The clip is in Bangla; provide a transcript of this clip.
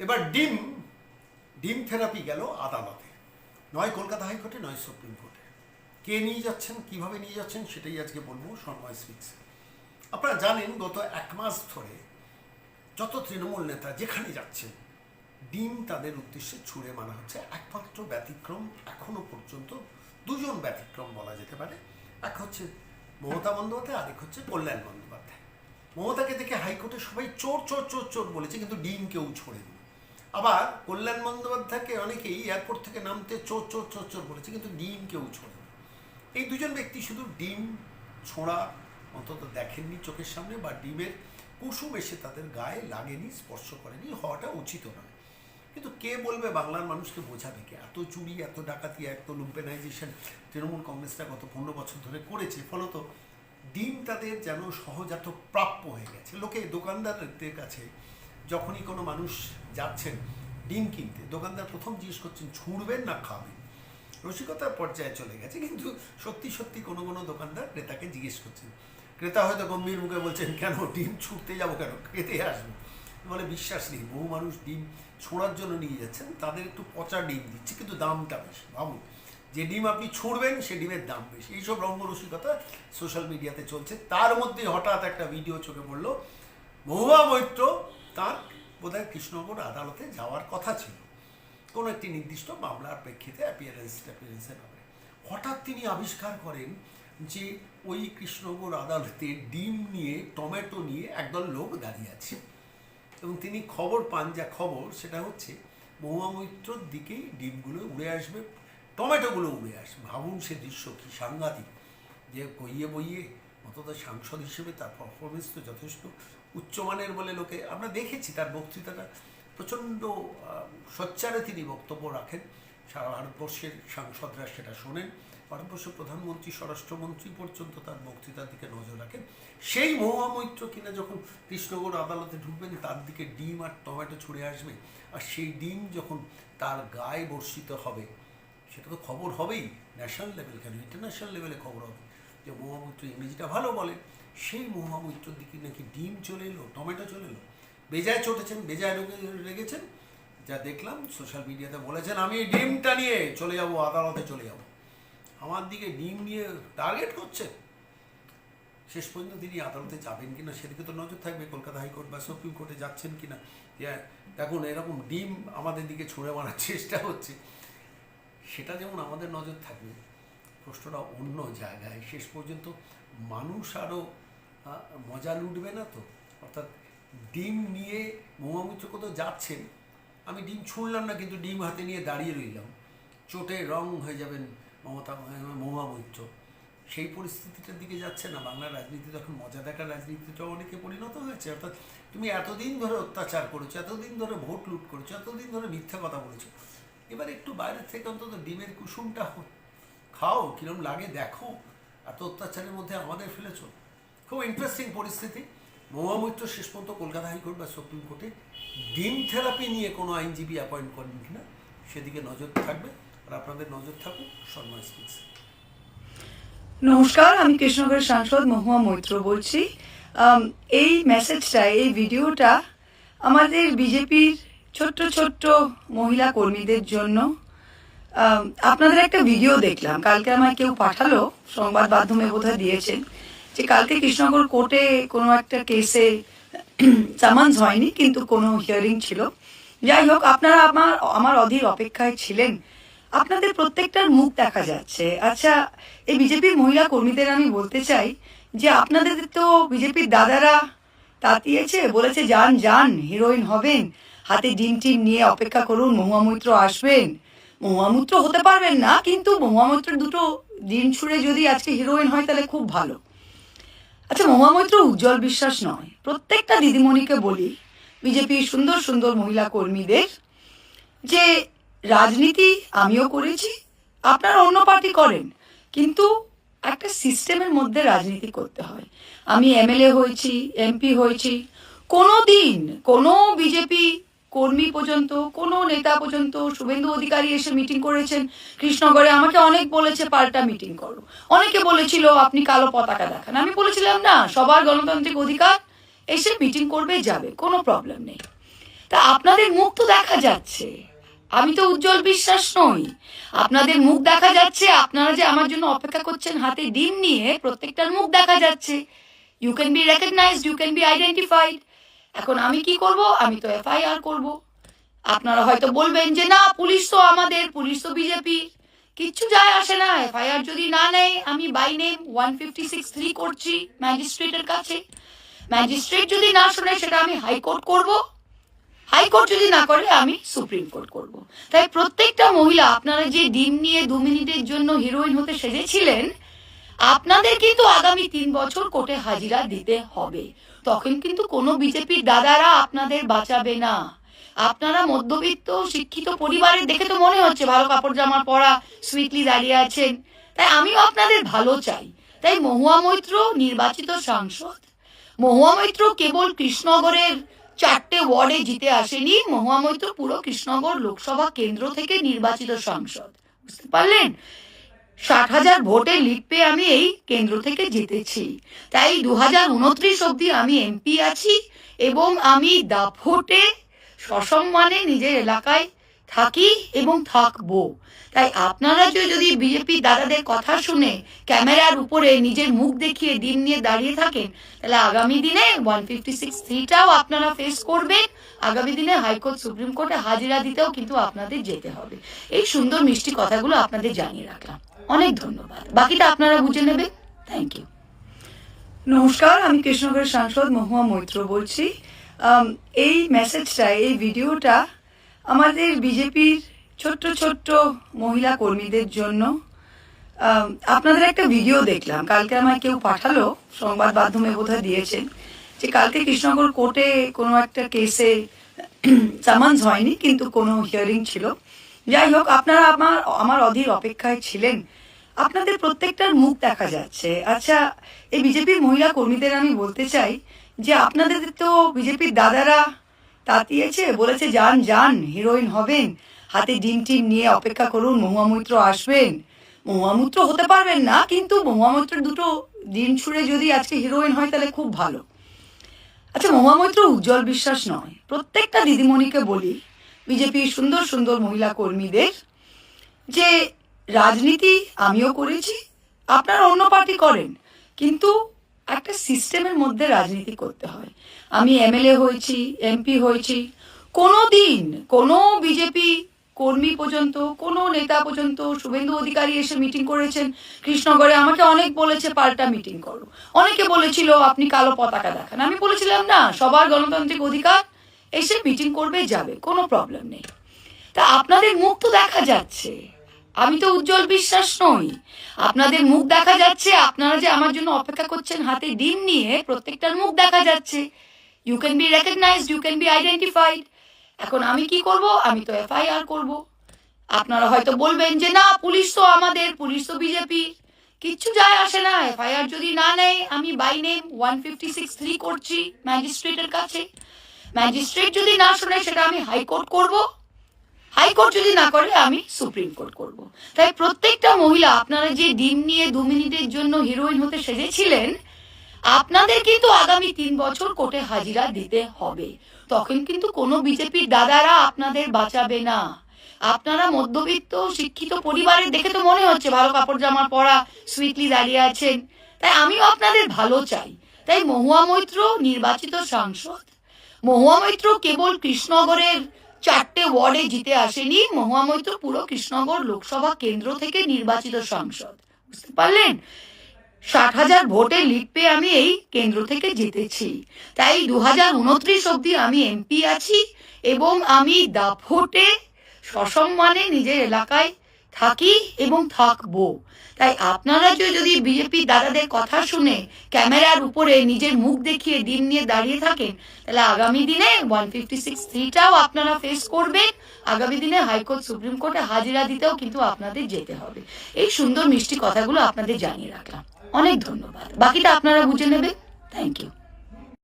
এবার ডিম ডিম থেরাপি গেল আদালতে, নয় কলকাতা হাইকোর্টে নয় সুপ্রিম কোর্টে। কে নিয়ে যাচ্ছেন, কিভাবে নিয়ে যাচ্ছেন, সেটাই আজকে বলবো সন্ময় স্পিক্স। আপনারা জানেন গত 1 মাস ধরে যত তৃণমূল নেতা যেখানে যাচ্ছেন ডিম তাদের উদ্দেশ্যে ছুঁড়ে মারা হচ্ছে। একমাত্র ব্যতিক্রম এখনো পর্যন্ত দুজন ব্যতিক্রম বলা যেতে পারে। এক হচ্ছে মমতা বন্দ্যোপাধ্যায়, আরেক হচ্ছে কল্যাণ বন্দ্যোপাধ্যায়। মমতাকে দেখে হাইকোর্টে সবাই চোর চোর চোর চোর বলেছে, কিন্তু ডিম কেউ ছড়েনি। আবার কল্যাণ বন্দ্যোপাধ্যায়কে অনেকেই এয়ারপোর্ট থেকে নামতে চোর চোর চোর চোর বলেছে, কিন্তু ডিম কেউ ছড়েনি। এই দুজন ব্যক্তি শুধু ডিম ছোঁড়া অন্তত দেখেননি চোখের সামনে, বা ডিমের কুসুম এসে তাদের গায়ে লাগেনি, স্পর্শ করেনি, হওয়াটা উচিত নয়। কিন্তু কে বলবে, বাংলার মানুষকে বোঝাবে কে? এত চুরি, এত ডাকাতি, এত লুম্পেনাইজেশন তৃণমূল কংগ্রেসটা গত 15 বছর ধরে করেছে, ফলত ডিম তাদের যেন সহজাত প্রাপ্য হয়ে গেছে। লোকে দোকানদারদের কাছে যখনই কোনো মানুষ যাচ্ছেন ডিম কিনতে, দোকানদার প্রথম জিজ্ঞেস করছেন ছুঁড়বেন না খাবেন। রসিকতার পর্যায়ে চলে গেছে, কিন্তু সত্যি সত্যি কোনো কোনো দোকানদার ক্রেতাকে জিজ্ঞেস করছেন। ক্রেতা হয়তো গম্ভীর মুখে বলছেন, কেন ডিম ছুঁড়তে যাবো, কেন খেতে আসবো? বলে বিশ্বাস নেই, বহু মানুষ ডিম ছোঁড়ার জন্য নিয়ে যাচ্ছেন, তাদের একটু পচা ডিম দিচ্ছে, কিন্তু দামটা বেশি। ভাবুন, যে ডিম আপনি ছুঁড়বেন সে ডিমের দাম বেশি। এইসব রঙ্গরসিকতা সোশ্যাল মিডিয়াতে চলছে। তার মধ্যে হঠাৎ একটা ভিডিও চোখে পড়লো, মহুয়া মৈত্র তার বোধহয় কৃষ্ণনগর আদালতে যাওয়ার কথা ছিল কোনো একটি নির্দিষ্ট মামলার প্রেক্ষিতে অ্যাপিয়ারেন্সের ব্যাপারে। হঠাৎ তিনি আবিষ্কার করেন যে ওই কৃষ্ণনগর আদালতে ডিম নিয়ে, টমেটো নিয়ে একদল লোক দাঁড়িয়ে আছে, এবং তিনি খবর পান, যা খবর সেটা হচ্ছে মহুয়া মৈত্রর দিকেই ডিমগুলো উড়ে আসবে, টমেটোগুলো উড়ে আসবে। ভাবুন সে দৃশ্য কি সাংঘাতিক! যে কইয়ে বইয়ে অন্তত সাংসদ হিসেবে তার পারফরমেন্স তো যথেষ্ট উচ্চমানের বলে লোকে, আমরা দেখেছি তার বক্তৃতাটা প্রচণ্ড সোচ্চারে তিনি বক্তব্য রাখেন। সারা ভারতবর্ষের সাংসদরা সেটা শোনেন, ভারতবর্ষের প্রধানমন্ত্রী, স্বরাষ্ট্রমন্ত্রী পর্যন্ত তার বক্তৃতার দিকে নজর রাখেন। সেই মহুয়া মৈত্র কিনা যখন কৃষ্ণনগর আদালতে ঢুকবেন, তার দিকে ডিম আর টমেটো ছুঁড়ে আসবে, আর সেই ডিম যখন তার গায়ে বর্ষিত হবে, সেটা তো খবর হবেই, ন্যাশনাল লেভেল কেন ইন্টারন্যাশনাল লেভেলে খবর হবে যে মহুয়া মৈত্র ইংরেজিটা ভালো বলে। সেই মহুয়া মৈত্রর দিকে নাকি ডিম চলে এলো, টমেটো চলে এলো। বেজায় চটেছেন, বেজায় রেগেছেন। যা দেখলাম সোশ্যাল মিডিয়াতে বলেছেন, আমি এই ডিমটা নিয়ে চলে যাব, আদালতে চলে যাব। আমার দিকে ডিম নিয়ে টার্গেট করছে। শেষ পর্যন্ত তিনি আদালতে যাবেন কিনা সেদিকে তো নজর থাকবে, কলকাতা হাইকোর্ট বা সুপ্রিম কোর্টে যাচ্ছেন কিনা। দেখুন, এরকম ডিম আমাদের দিকে ছুঁড়ে মারার চেষ্টা হচ্ছে, সেটা যেমন আমাদের নজর থাকবে, প্রশ্নটা অন্য জায়গায়। শেষ পর্যন্ত মানুষ আরও মজা লুটবে না তো? অর্থাৎ ডিম নিয়ে মহুয়া মৈত্র কোথাও যাচ্ছেন, আমি ডিম ছুঁড়লাম না, কিন্তু ডিম হাতে নিয়ে দাঁড়িয়ে রইলাম, চোটে রং হয়ে যাবেন মহুয়া মৈত্র। সেই পরিস্থিতিটার দিকে যাচ্ছে না। বাংলার রাজনীতি তখন মজা দেখার রাজনীতিটাও অনেকে পরিণত হয়েছে। অর্থাৎ তুমি এতদিন ধরে অত্যাচার করেছো, এতদিন ধরে ভোট লুট করেছো, এতদিন ধরে মিথ্যা কথা বলেছো, এবার একটু বাইরের থেকে অন্তত ডিমের কুসুমটা খাও, কিরম লাগে দেখো। এত অত্যাচারের মধ্যে আমাদের ফেলেছ। খুব ইন্টারেস্টিং পরিস্থিতি। মহুয়া মৈত্র শেষ পর্যন্ত কলকাতা হাইকোর্ট বা সুপ্রিম কোর্টে ডিম থেরাপি নিয়ে কোনো আইনজীবী অ্যাপয়েন্ট করেন কিনা সেদিকে নজর থাকবে। আর আপনাদের নজর থাকুক সন্ময় স্পিক্স। নমস্কার, আমি কৃষ্ণনগরের সাংসদ মহুয়া মৈত্র বলছি। এই মেসেজটা, এই ভিডিওটা আমাদের বিজেপির ছোট্ট ছোট্ট মহিলা কর্মীদের জন্য। আপনাদের একটা ভিডিও দেখলাম, কালকে আমায় কেউ পাঠালো, সংবাদ মাধ্যমে বোধহয় দিয়েছেন, যে কালকে কৃষ্ণনগর কোর্টে কোনো একটা কেসে সামান্স হয়নি, কিন্তু কোনো হিয়ারিং ছিল। যাই হোক, আপনারা আমার অধীর অপেক্ষায় ছিলেন। আপনাদের প্রত্যেকটার মুখ দেখা যাচ্ছে। আচ্ছা, এই বিজেপির মহিলা কর্মীদের আমি বলতে চাই যে আপনাদের তো বিজেপির দাদারা তাতিয়েছে, বলেছে যান যান, হিরোইন হবেন, হাতে ডিম টিম নিয়ে অপেক্ষা করুন, মহুয়া মৈত্র আসবেন। মহুয়া মৈত্র হতে পারবেন না, কিন্তু মহুয়া মৈত্রের দুটো ডিম ছুঁড়ে যদি আজকে হিরোইন হয় তাহলে খুব ভালো। আচ্ছা, মহুয়া মৈত্র উজ্জ্বল বিশ্বাস নয়। প্রত্যেকটা দিদিমণিকে বলি, বিজেপির সুন্দর সুন্দর মহিলা কর্মীদের, যে রাজনীতি আমিও করেছি, আপনারা অন্য পার্টি করেন, কিন্তু একটা সিস্টেমের মধ্যে রাজনীতি করতে হয়। আমি এমএলএ হয়েছি, এমপি হয়েছি, কোনো দিন কোনো বিজেপি কর্মী পর্যন্ত, কোনো নেতা পর্যন্ত, শুভেন্দু অধিকারী এসে মিটিং করেছেন কৃষ্ণনগরে, আমাকে অনেক বলেছে পাল্টা মিটিং করো, অনেকে বলেছিল আপনি কালো পতাকা দেখান, আমি বলেছিলাম না, সবার গণতান্ত্রিক অধিকার, এসে মিটিং করবে যাবে, কোনো প্রবলেম নেই। তা আপনাদের মুখ তো দেখা যাচ্ছে, আমি তো উজ্জ্বল বিশ্বাস নই। আপনাদের মুখ দেখা যাচ্ছে, আপনারা যে আমার জন্য অপেক্ষা করছেন হাতে ডিম নিয়ে, প্রত্যেকটার মুখ দেখা যাচ্ছে। You can be recognised, you can be identified. এখন আমি কি করব? আমি তো এফআইআর করব। আপনারা হয়তো বলবেন যে না, পুলিশ তো আমাদের, পুলিশ তো বিজেপি, কিচ্ছু যায় আসে না। এফআইআর যদি না নেয়, আমি বাই নেম 156(3) করছি ম্যাজিস্ট্রেটের কাছে। ম্যাজিস্ট্রেট যদি না শোনে, সেটা আমি হাইকোর্ট করব। হাইকোর্ট যদি না করে, আমি সুপ্রিম কোর্ট করব। তাই প্রত্যেকটা মহিলা, আপনারা যে ডিম নিয়ে 2 মিনিটের জন্য হিরোইন হতে সেজেছিলেন, আপনাদের কিন্তু আগামী 3 বছর কোর্টে হাজিরা দিতে হবে। তখন কিন্তু কোনো বিজেপির দাদারা আপনাদের বাঁচাবে না। আপনারা মধ্যবিত্ত শিক্ষিত পরিবারের, দেখে তো মনে হচ্ছে ভালো কাপড় জামা পরা, সুইটলি দাঁড়িয়ে আছেন। তাই আমিও আপনাদের ভালো চাই। তাই মহুয়া মৈত্র নির্বাচিত সাংসদ। মহুয়া মৈত্র কেবল কৃষ্ণনগরের 4টে ওয়ার্ডে জিতে আসেনি, মহুয়া মৈত্র পুরো কৃষ্ণনগর লোকসভা কেন্দ্র থেকে নির্বাচিত সাংসদ। বুঝতে পারলেন? 60,000 ভোটে লিড পেয়ে আমি এই কেন্দ্র থেকে জিতেছি। তাই 2029 অব্দি আমি এমপি আছি এবং আমি দাপটে সসম্মানে নিজের এলাকায় থাকি এবং থাকবো। তাই আপনারা যদি বিজেপি দাদাদের কথা শুনে ক্যামেরার উপরে নিজের মুখ দেখিয়ে ডিম নিয়ে দাঁড়িয়ে থাকেন, তাহলে আগামী দিনে 156(3)টাও আপনারা ফেস করবেন। আগামী দিনে হাইকোর্ট, সুপ্রিম কোর্টে হাজিরা দিতেও কিন্তু আপনাদের যেতে হবে। এই সুন্দর মিষ্টি কথাগুলো আপনাদের জানিয়ে রাখলাম। অনেক ধন্যবাদ। বাকিটা আপনারা বুঝে নেবেন। Thank you. নমস্কার, আমি কৃষ্ণনগরের সাংসদ মহুয়া মৈত্র বলছি। এই মেসেজটা, এই ভিডিওটা আমাদের বিজেপির ছোট্ট ছোট্ট মহিলা কর্মীদের জন্য। আপনাদের একটা ভিডিও দেখলাম, কালকে আমায় কেউ পাঠালো, সংবাদ মাধ্যমে বোধহয় দিয়েছেন, যে কালকে কৃষ্ণনগর কোর্টে কোনো একটা কেসে সামান্স হয়নি, কিন্তু কোনো হিয়ারিং ছিল। যাই হোক, আপনারা আমার অধীর অপেক্ষায় ছিলেন। আপনাদের প্রত্যেকটার মুখ দেখা যাচ্ছে। আচ্ছা, এই বিজেপির মহিলা কর্মীদের আমি বলতে চাই যে আপনাদের তো বিজেপির দাদারা তাতিয়েছে, বলেছে যান যান, হিরোইন হবেন, হাতে ডিম টিম নিয়ে অপেক্ষা করুন, মহুয়া মৈত্র আসবেন। মহুয়া মৈত্র হতে পারবেন না, কিন্তু মহুয়া মৈত্রের 2টো ডিম ছুঁড়ে যদি আজকে হিরোইন হয়, তাহলে খুব ভালো। আচ্ছা, মহুয়া মৈত্র উজ্জ্বল বিশ্বাস নয়। প্রত্যেকটা দিদিমণিকে বলি, বিজেপির সুন্দর সুন্দর মহিলা কর্মীদের, যে রাজনীতি আমিও করেছি, আপনারা অন্য পার্টি করেন, কিন্তু একটা সিস্টেমের মধ্যে রাজনীতি করতে হয়। আমি এমএলএ হয়েছি, এমপি হয়েছি, কোনো দিন কোনো বিজেপি কর্মী পর্যন্ত, কোনো নেতা পর্যন্ত, শুভেন্দু অধিকারী এসে মিটিং করেছেন কৃষ্ণনগরে, আমাকে অনেক বলেছে পাল্টা মিটিং করো। অনেকে বলেছিল আপনি কালো পতাকা দেখান, আমি বলেছিলাম না, সবার গণতান্ত্রিক অধিকার, এসে মিটিং করবে, যাবে, কোনো প্রবলেম নেই। তা আপনাদের মুখ তো দেখা যাচ্ছে, আমি তো উজ্জ্বল বিশ্বাস নই। আপনাদের মুখ দেখা যাচ্ছে, আপনারা যে আমার জন্য অপেক্ষা করছেন হাতে ডিম নিয়ে, প্রত্যেকটার মুখ দেখা যাচ্ছে। You can be recognised, you can be identified. এখন আমি কি করব? আমি তো এফআইআর করব। আপনারা হয়তো বলবেন যে না, পুলিশ তো আমাদের, পুলিশ তো বিজেপি, কিচ্ছু যায় আসে না। এফআইআর যদি না নেয়, আমি বাই নেম 156(3) করছি ম্যাজিস্ট্রেটের কাছে। ম্যাজিস্ট্রেট যদি না শোনে, সেটা আমি হাইকোর্ট করব। হাইকোর্ট যদি না করে, আমি সুপ্রিম কোর্ট করব। তাই প্রত্যেকটা মহিলা, আপনারা যে ডিম নিয়ে 2 মিনিটের জন্য হিরোইন হতে সেজেছিলেন, আপনাদের কিন্তু আগামী 3 বছর কোর্টে হাজিরা দিতে হবে। তখন কিন্তু কোনো বিজেপির দাদারা আপনাদের বাঁচাবে না। আপনারা মধ্যবিত্ত শিক্ষিত পরিবারের, দেখে তো মনে হচ্ছে ভালো কাপড় জামা পরা, সুইটলি দাঁড়িয়ে আছেন। তাই আমিও আপনাদের ভালো চাই। তাই মহুয়া মৈত্র নির্বাচিত সাংসদ। মহুয়া মৈত্র কেবল কৃষ্ণনগরের 4টে ওয়ার্ডে জিতে আসেনি, মহুয়া মৈত্র পুরো কৃষ্ণনগর লোকসভা কেন্দ্র থেকে নির্বাচিত সাংসদ। বুঝতে পারলেন? 60,000 ভোটে লিড পেয়ে আমি এই কেন্দ্র থেকে জিতেছি। তাই 2029 অব্দি আমি এমপি আছি এবং আমি দাপটে সসম্মানে নিজের এলাকায় থাকি এবং থাকবো। তাই আপনারা যদি বিজেপি দাদাদের কথা শুনে ক্যামেরার উপরে নিজের মুখ দেখিয়ে ডিম নিয়ে দাঁড়িয়ে থাকেন, তাহলে আগামী দিনে 156(3)টাও আপনারা ফেস করবেন। আগামী দিনে হাইকোর্ট, সুপ্রিম কোর্টে হাজিরা দিতেও কিন্তু আপনাদের যেতে হবে। এই সুন্দর মিষ্টি কথাগুলো আপনাদের জানিয়ে রাখলাম। অনেক ধন্যবাদ। বাকিটা আপনারা বুঝে নেবেন। Thank you.